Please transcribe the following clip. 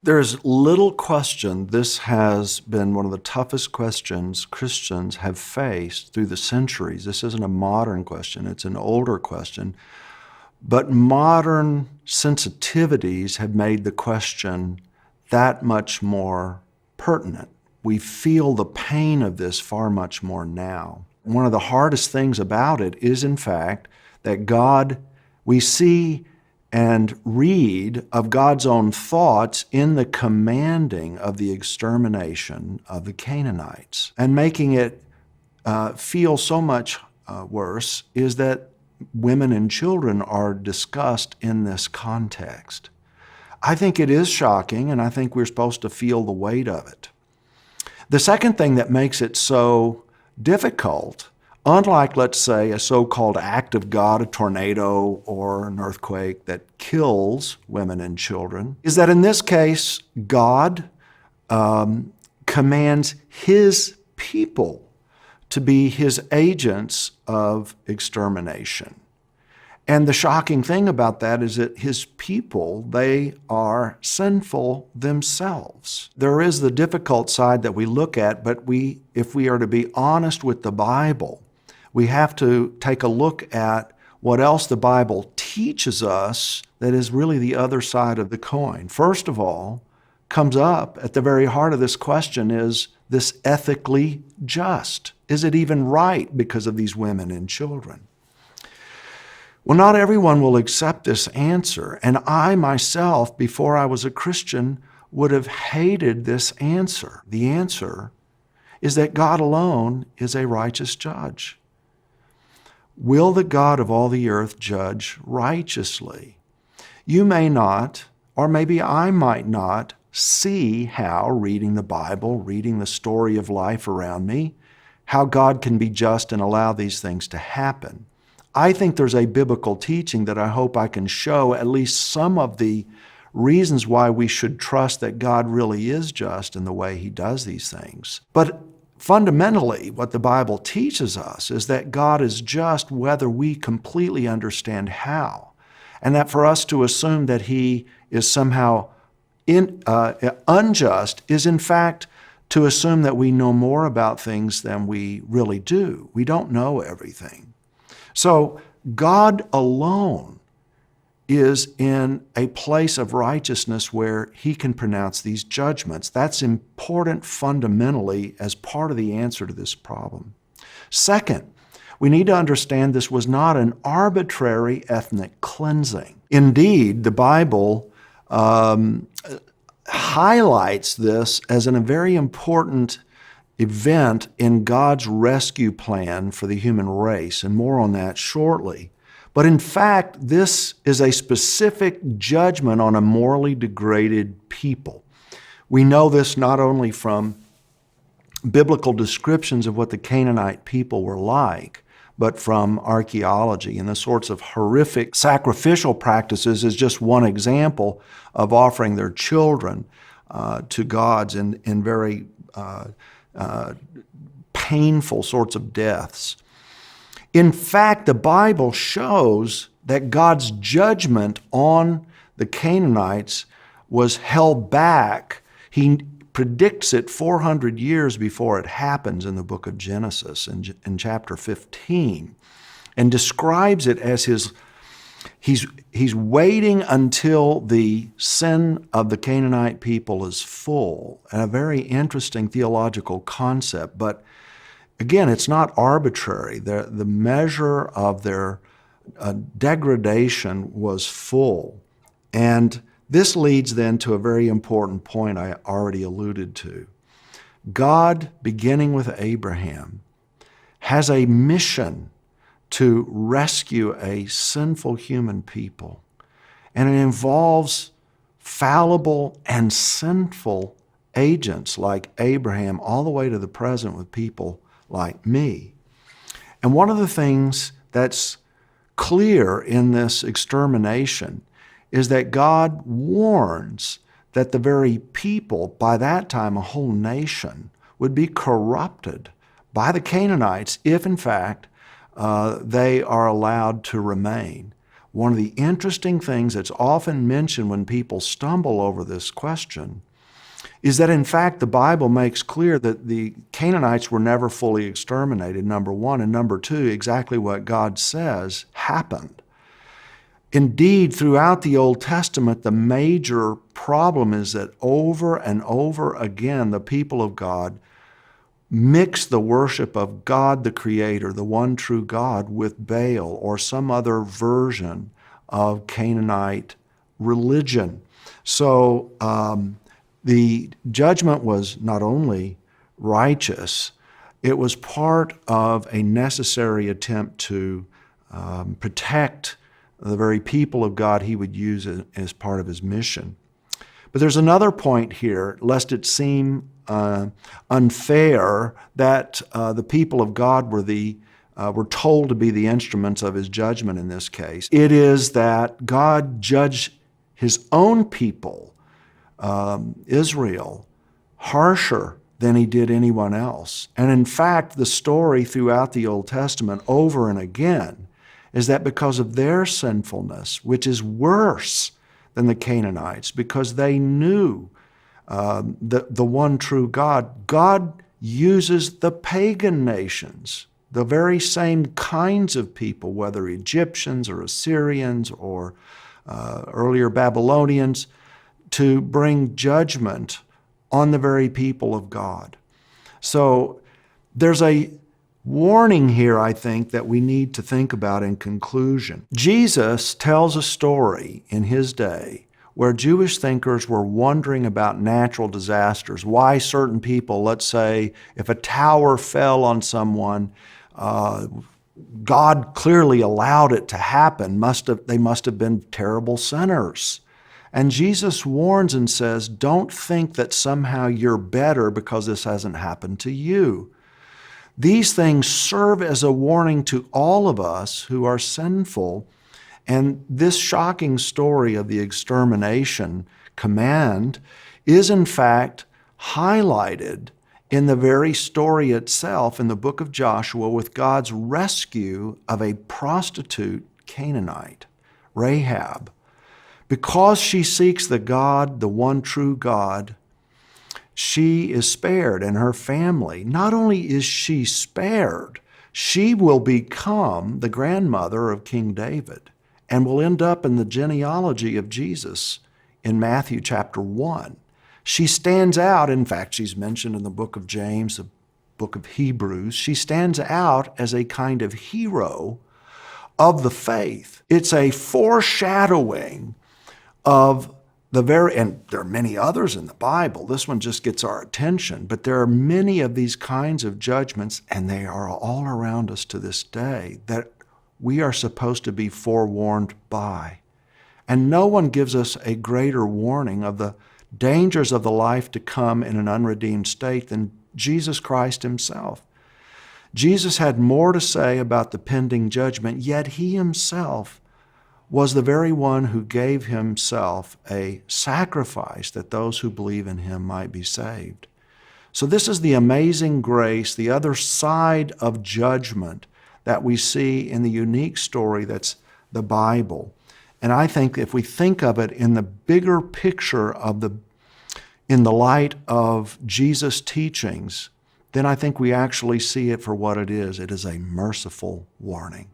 There's little question this has been one of the toughest questions Christians have faced through the centuries. This isn't a modern question, it's an older question. But modern sensitivities have made the question that much more pertinent. We feel the pain of this far much more now. One of the hardest things about it is, in fact, that we see and read of God's own thoughts in the commanding of the extermination of the Canaanites. And making it feel so much worse is that women and children are discussed in this context. I think it is shocking, and I think we're supposed to feel the weight of it. The second thing that makes it so difficult, unlike, let's say, a so-called act of God, a tornado or an earthquake that kills women and children, is that in this case, God commands His people to be His agents of extermination. And the shocking thing about that is that His people, they are sinful themselves. There is the difficult side that we look at, but if we are to be honest with the Bible, we have to take a look at what else the Bible teaches us that is really the other side of the coin. First of all, comes up at the very heart of this question is this ethically just? Is it even right because of these women and children? Well, not everyone will accept this answer, and I myself, before I was a Christian, would have hated this answer. The answer is that God alone is a righteous judge. Will the God of all the earth judge righteously? You may not, or maybe I might not, see how, reading the Bible, reading the story of life around me, how God can be just and allow these things to happen. I think there's a biblical teaching that I hope I can show at least some of the reasons why we should trust that God really is just in the way He does these things. But fundamentally, what the Bible teaches us is that God is just whether we completely understand how, and that for us to assume that He is somehow unjust is in fact to assume that we know more about things than we really do. We don't know everything. So God alone is in a place of righteousness where He can pronounce these judgments. That's important fundamentally as part of the answer to this problem. Second, we need to understand this was not an arbitrary ethnic cleansing. Indeed, the Bible highlights this as a very important event in God's rescue plan for the human race, and more on that shortly. But in fact, this is a specific judgment on a morally degraded people. We know this not only from biblical descriptions of what the Canaanite people were like, but from archaeology. And the sorts of horrific sacrificial practices is just one example of offering their children to gods in very painful sorts of deaths. In fact, the Bible shows that God's judgment on the Canaanites was held back. He predicts it 400 years before it happens in the book of Genesis in chapter 15, and describes it as he's waiting until the sin of the Canaanite people is full. And a very interesting theological concept, but again, it's not arbitrary. The measure of their degradation was full. And this leads then to a very important point I already alluded to. God, beginning with Abraham, has a mission to rescue a sinful human people. And it involves fallible and sinful agents like Abraham all the way to the present with people like me. And one of the things that's clear in this extermination is that God warns that the very people, by that time a whole nation, would be corrupted by the Canaanites if in fact they are allowed to remain. one of the interesting things that's often mentioned when people stumble over this question is that, in fact, the Bible makes clear that the Canaanites were never fully exterminated, number one, and number two, exactly what God says happened. Indeed, throughout the Old Testament, the major problem is that over and over again, the people of God mix the worship of God the Creator, the one true God, with Baal or some other version of Canaanite religion. So the judgment was not only righteous, it was part of a necessary attempt to protect the very people of God he would use as part of his mission. But there's another point here, lest it seem unfair that the people of God were told to be the instruments of his judgment in this case. It is that God judged his own people, Israel, harsher than he did anyone else. And in fact, the story throughout the Old Testament over and again is that because of their sinfulness, which is worse than the Canaanites, because they knew the one true God, God uses the pagan nations, the very same kinds of people, whether Egyptians or Assyrians or earlier Babylonians, to bring judgment on the very people of God. So there's a warning here, I think, that we need to think about in conclusion. Jesus tells a story in his day where Jewish thinkers were wondering about natural disasters, why certain people, let's say, if a tower fell on someone, God clearly allowed it to happen. They must have been terrible sinners. And Jesus warns and says, don't think that somehow you're better because this hasn't happened to you. These things serve as a warning to all of us who are sinful. And this shocking story of the extermination command is in fact highlighted in the very story itself in the book of Joshua with God's rescue of a prostitute Canaanite, Rahab. Because she seeks the God, the one true God, she is spared, and her family. Not only is she spared, she will become the grandmother of King David and will end up in the genealogy of Jesus in Matthew chapter 1. She stands out, in fact, she's mentioned in the book of James, the book of Hebrews. She stands out as a kind of hero of the faith. It's a foreshadowing of the very, and there are many others in the Bible. This one just gets our attention, but there are many of these kinds of judgments, and they are all around us to this day, that we are supposed to be forewarned by. And no one gives us a greater warning of the dangers of the life to come in an unredeemed state than Jesus Christ himself. Jesus had more to say about the pending judgment, yet he himself was the very one who gave himself a sacrifice that those who believe in him might be saved. So this is the amazing grace, the other side of judgment that we see in the unique story that's the Bible. And I think if we think of it in the bigger picture in the light of Jesus' teachings, then I think we actually see it for what it is. It is a merciful warning.